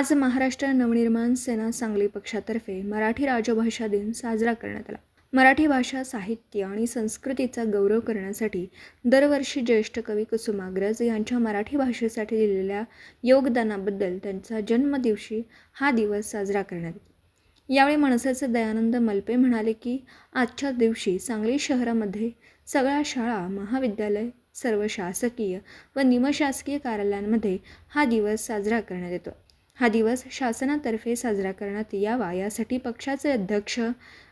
आज महाराष्ट्र नवनिर्माण सेना सांगली पक्षातर्फे मराठी राजभाषा दिन साजरा करण्यात आला। मराठी भाषा, साहित्य आणि संस्कृतीचा गौरव करण्यासाठी दरवर्षी ज्येष्ठ कवी कुसुमाग्रज यांच्या मराठी भाषेसाठी दिलेल्या योगदानाबद्दल त्यांचा जन्मदिवशी हा दिवस साजरा करण्यात येतो। यावेळी मनसेचे दयानंद मलपे म्हणाले की आजच्या दिवशी सांगली शहरामध्ये सगळ्या शाळा, महाविद्यालय, सर्व शासकीय व निमशासकीय कार्यालयांमध्ये हा दिवस साजरा करण्यात येतो। हा दिवस शासनातर्फे साजरा करण्यात यावा यासाठी पक्षाचे अध्यक्ष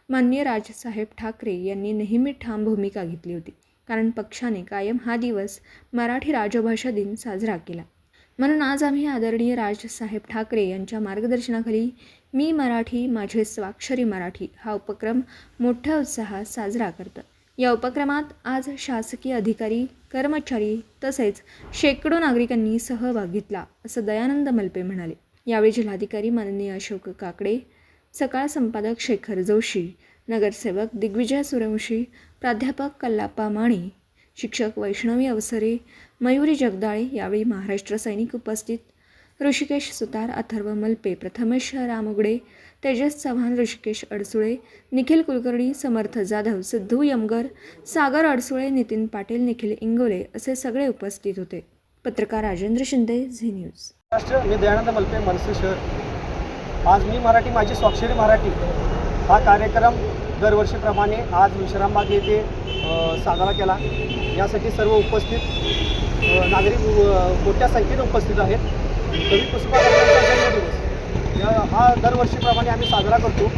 माननीय राजसाहेब ठाकरे यांनी नेहमी ठाम भूमिका घेतली होती, कारण पक्षाने कायम हा दिवस मराठी राजभाषा दिन साजरा केला। म्हणून आज आम्ही आदरणीय राजसाहेब ठाकरे यांच्या मार्गदर्शनाखाली मी मराठी माझे स्वाक्षरी मराठी हा उपक्रम मोठ्या उत्साहात साजरा करतो। या उपक्रमात आज शासकीय अधिकारी, कर्मचारी तसेच शेकडो नागरिकांनी सहभाग घेतला, असं दयानंद मलपे म्हणाले। यावेळी जिल्हाधिकारी माननीय अशोक काकडे, सकाळ संपादक शेखर जोशी, नगरसेवक दिग्विजय सूर्यवंशी, प्राध्यापक कल्लाप्पा माने, शिक्षक वैष्णवी अवसरे, मयुरी जगदाळे, यावेळी महाराष्ट्र सैनिक उपस्थित, ऋषिकेश सुतार, अथर्व मलपे, प्रथमेश रामउगडे, तेजस चव्हाण, ऋषिकेश अडसुळे, निखिल कुलकर्णी, समर्थ जाधव, सिद्धू यमगर, सागर अडसुळे, नितीन पाटील, निखिल इंगोले असे सगळे उपस्थित होते। पत्रकार राजेंद्र शिंदे, झी न्यूज। मी दयानंद मलपे, मनसे शहर। आज मी मराठी माझी स्वाक्षरी मराठी हा कार्यक्रम दरवर्षीप्रमाणे आज विश्रामबाग येथे साजरा केला। यासाठी सर्व उपस्थित नागरिक मोठ्या संख्येने उपस्थित आहेत। कवी कुसुमाग्रजांचा जन्मदिवस हा दरवर्षीप्रमाणे आम्ही साजरा करतो।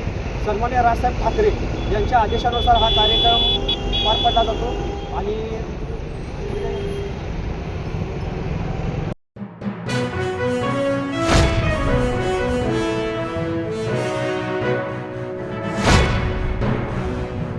सन्माननीय राजसाहेब ठाकरे यांच्या आदेशानुसार हा कार्यक्रम पार पडला जातो आणि